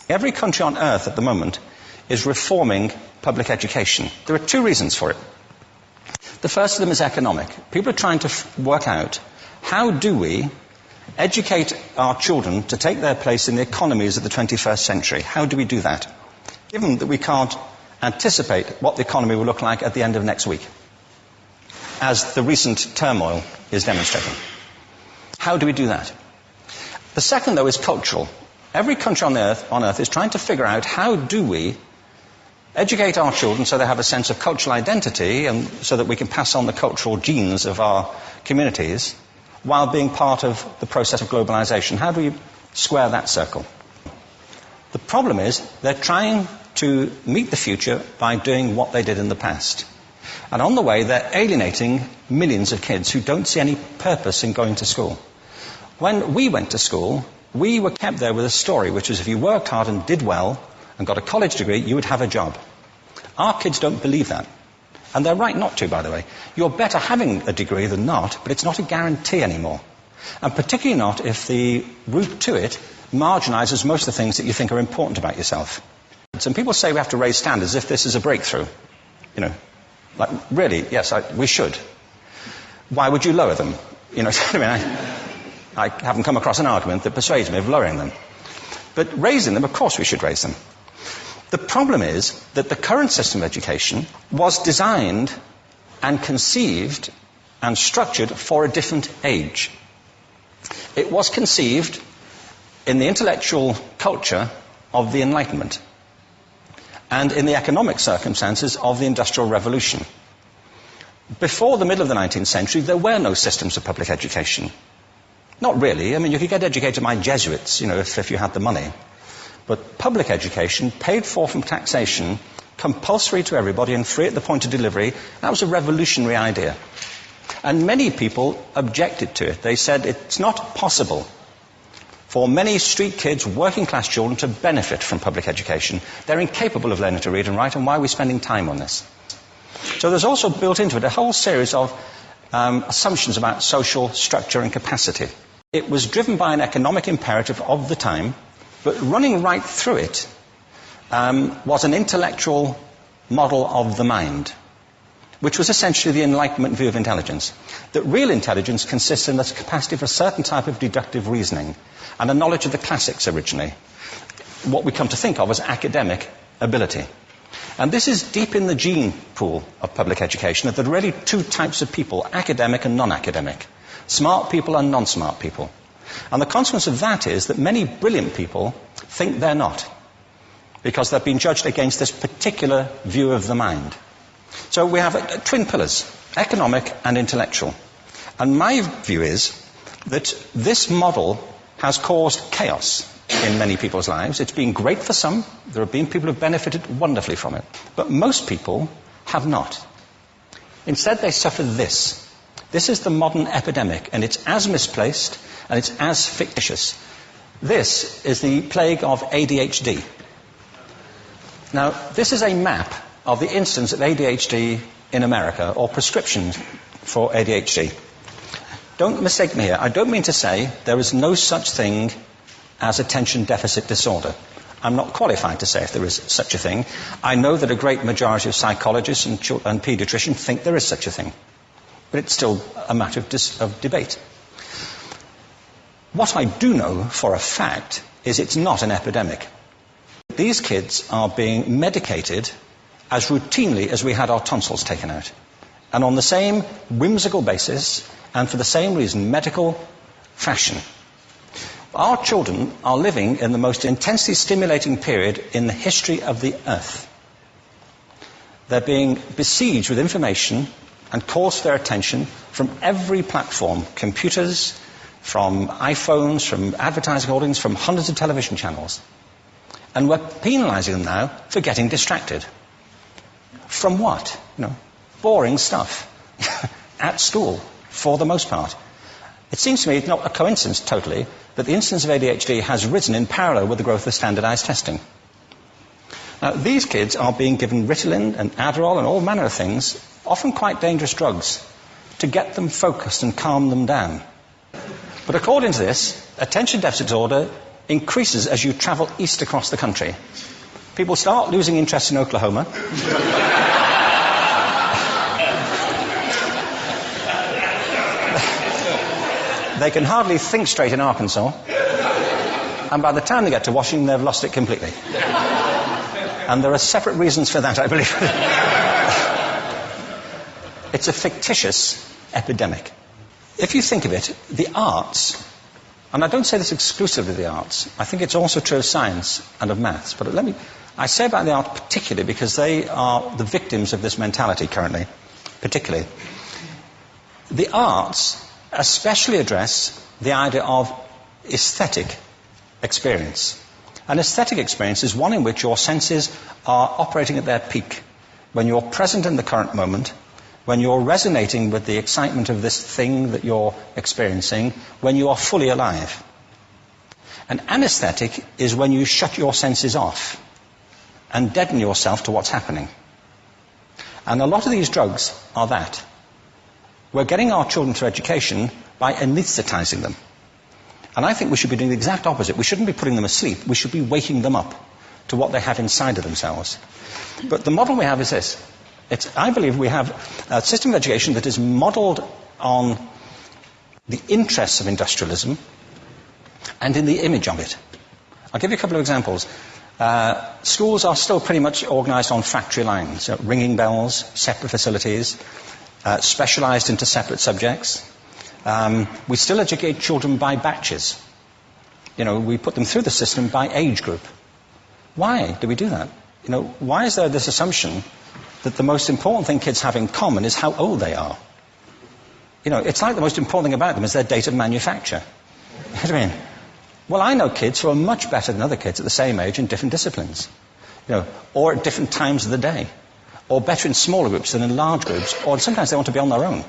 Every country on earth at the moment is reforming public education. There are two reasons for it. The first of them is economic. People are trying to work out, how do we educate our children to take their place in the economies of the 21st century? How do we do that, given that we can't anticipate what the economy will look like at the end of next week, as the recent turmoil is demonstrating? How do we do that? The second, though, is cultural. Every country on earth is trying to figure out, how do we educate our children so they have a sense of cultural identity and so that we can pass on the cultural genes of our communities while being part of the process of globalization. How do we square that circle? The problem is they're trying to meet the future by doing what they did in the past. And on the way, they're alienating millions of kids who don't see any purpose in going to school. When we went to school, we were kept there with a story, which was if you worked hard and did well and got a college degree, you would have a job. Our kids don't believe that. And they're right not to, by the way. You're better having a degree than not, but it's not a guarantee anymore. And particularly not if the route to it marginalizes most of the things that you think are important about yourself. Some people say we have to raise standards as if this is a breakthrough. You know, like, really, yes, we should. Why would you lower them? You know, I haven't come across an argument that persuades me of lowering them. But raising them, of course we should raise them. The problem is that the current system of education was designed and conceived and structured for a different age. It was conceived in the intellectual culture of the Enlightenment and in the economic circumstances of the Industrial Revolution. Before the middle of the 19th century, there were no systems of public education. Not really. I mean, you could get educated by Jesuits, you know, if you had the money. But public education, paid for from taxation, compulsory to everybody and free at the point of delivery, that was a revolutionary idea. And many people objected to it. They said it's not possible for many street kids, working class children, to benefit from public education. They're incapable of learning to read and write, and why are we spending time on this? So there's also built into it a whole series of assumptions about social structure and capacity. It was driven by an economic imperative of the time, but running right through it was an intellectual model of the mind, which was essentially the Enlightenment view of intelligence. That real intelligence consists in the capacity for a certain type of deductive reasoning and a knowledge of the classics originally, what we come to think of as academic ability. And this is deep in the gene pool of public education, that there are really two types of people, academic and non-academic, smart people and non-smart people. And the consequence of that is that many brilliant people think they're not, because they've been judged against this particular view of the mind. So we have twin pillars, economic and intellectual. And my view is that this model has caused chaos in many people's lives. It's been great for some. There have been people who have benefited wonderfully from it. But most people have not. Instead, they suffer this. This is the modern epidemic, and it's as misplaced and it's as fictitious. This is the plague of ADHD. Now, this is a map of the incidence of ADHD in America, or prescriptions for ADHD. Don't mistake me here. I don't mean to say there is no such thing as attention deficit disorder. I'm not qualified to say if there is such a thing. I know that a great majority of psychologists and paediatricians think there is such a thing. But it's still a matter of debate. What I do know for a fact is it's not an epidemic. These kids are being medicated as routinely as we had our tonsils taken out. And on the same whimsical basis, and for the same reason, medical fashion. Our children are living in the most intensely stimulating period in the history of the earth. They're being besieged with information and calls for their attention from every platform, computers, from iPhones, from advertising holdings, from hundreds of television channels. And we're penalizing them now for getting distracted. From what? You know, boring stuff. At school, for the most part. It seems to me it's not a coincidence totally that the incidence of ADHD has risen in parallel with the growth of standardized testing. Now, these kids are being given Ritalin and Adderall and all manner of things, often quite dangerous drugs, to get them focused and calm them down. But according to this, attention deficit disorder increases as you travel east across the country. People start losing interest in Oklahoma. They can hardly think straight in Arkansas. And by the time they get to Washington, they've lost it completely. And there are separate reasons for that, I believe. It's a fictitious epidemic. If you think of it, the arts, and I don't say this exclusively of the arts, I think it's also true of science and of maths, but I say about the arts particularly because they are the victims of this mentality currently, particularly. The arts especially address the idea of aesthetic experience. An aesthetic experience is one in which your senses are operating at their peak, when you're present in the current moment, when you're resonating with the excitement of this thing that you're experiencing, when you are fully alive. An anesthetic is when you shut your senses off and deaden yourself to what's happening. And a lot of these drugs are that. We're getting our children through education by anesthetizing them. And I think we should be doing the exact opposite. We shouldn't be putting them asleep. We should be waking them up to what they have inside of themselves. But the model we have is this. I believe we have a system of education that is modeled on the interests of industrialism and in the image of it. I'll give you a couple of examples. Schools are still pretty much organized on factory lines, ringing bells, separate facilities, specialized into separate subjects. We still educate children by batches. We put them through the system by age group. Why do we do that? Why is there this assumption that the most important thing kids have in common is how old they are? It's like the most important thing about them is their date of manufacture. You know what I mean? Well, I know kids who are much better than other kids at the same age in different disciplines, or at different times of the day, or better in smaller groups than in large groups, or sometimes they want to be on their own.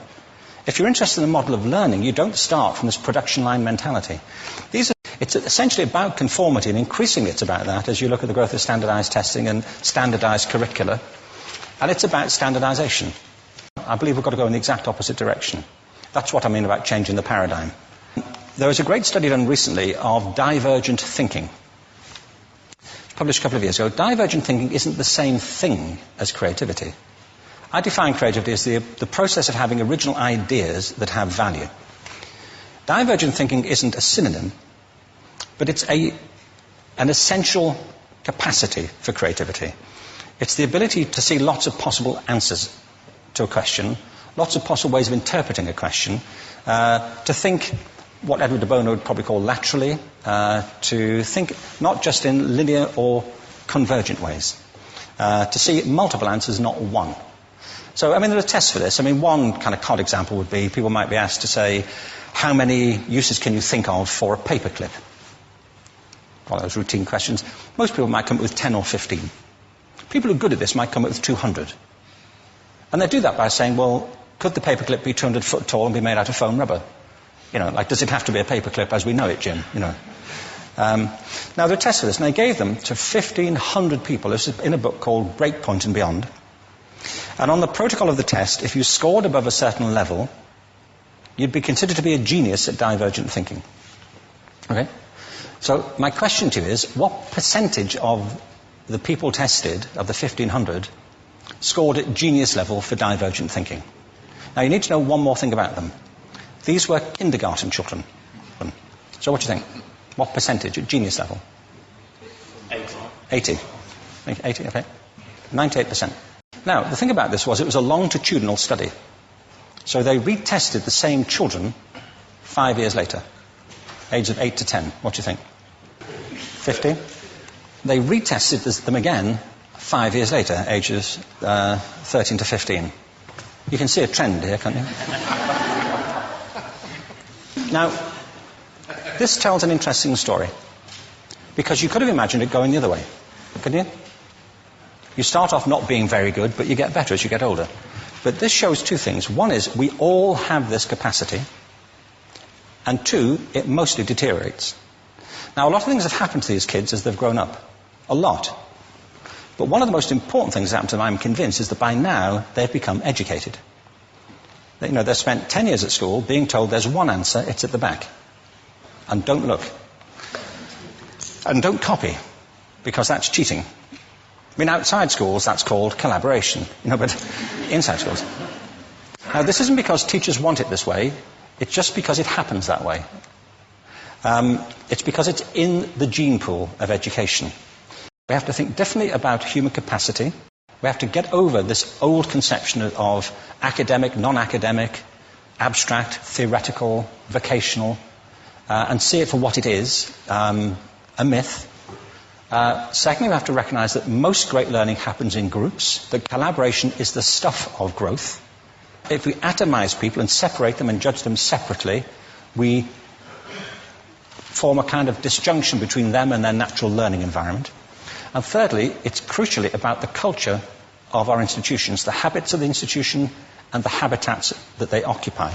If you're interested in the model of learning, you don't start from this production line mentality. It's essentially about conformity, and increasingly it's about that as you look at the growth of standardized testing and standardized curricula. And it's about standardization. I believe we've got to go in the exact opposite direction. That's what I mean about changing the paradigm. There was a great study done recently of divergent thinking. Published a couple of years ago. Divergent thinking isn't the same thing as creativity. I define creativity as the process of having original ideas that have value. Divergent thinking isn't a synonym, but it's an essential capacity for creativity. It's the ability to see lots of possible answers to a question, lots of possible ways of interpreting a question, to think what Edward de Bono would probably call laterally, to think not just in linear or convergent ways, to see multiple answers, not one. So, there are tests for this. One kind of cod example would be, people might be asked to say, how many uses can you think of for a paperclip? One of those routine questions. Most people might come up with 10 or 15. People who are good at this might come up with 200. And they do that by saying, well, could the paperclip be 200 foot tall and be made out of foam rubber? Does it have to be a paperclip as we know it, Jim? Now, there are tests for this, and they gave them to 1,500 people. This is in a book called Breakpoint and Beyond. And on the protocol of the test, if you scored above a certain level, you'd be considered to be a genius at divergent thinking. Okay? So my question to you is, what percentage of the people tested, of the 1,500, scored at genius level for divergent thinking? Now, you need to know one more thing about them. These were kindergarten children. So what do you think? What percentage at genius level? 80. 80, okay. 98%. Now, the thing about this was it was a longitudinal study. So they retested the same children 5 years later, ages of 8 to 10. What do you think? 50? They retested them again 5 years later, ages 13 to 15. You can see a trend here, can't you? Now, this tells an interesting story, because you could have imagined it going the other way, couldn't you? You start off not being very good, but you get better as you get older. But this shows two things. One is we all have this capacity, and two, it mostly deteriorates. Now, a lot of things have happened to these kids as they've grown up. A lot. But one of the most important things that happened to them, I'm convinced, is that by now they've become educated. They've spent 10 years at school being told there's one answer, it's at the back. And don't look. And don't copy, because that's cheating. I mean, outside schools, that's called collaboration, but inside schools. Now, this isn't because teachers want it this way, it's just because it happens that way. It's because it's in the gene pool of education. We have to think differently about human capacity. We have to get over this old conception of academic, non-academic, abstract, theoretical, vocational, and see it for what it is, a myth. Secondly, we have to recognize that most great learning happens in groups, that collaboration is the stuff of growth. If we atomize people and separate them and judge them separately, we form a kind of disjunction between them and their natural learning environment. And thirdly, it's crucially about the culture of our institutions, the habits of the institution and the habitats that they occupy.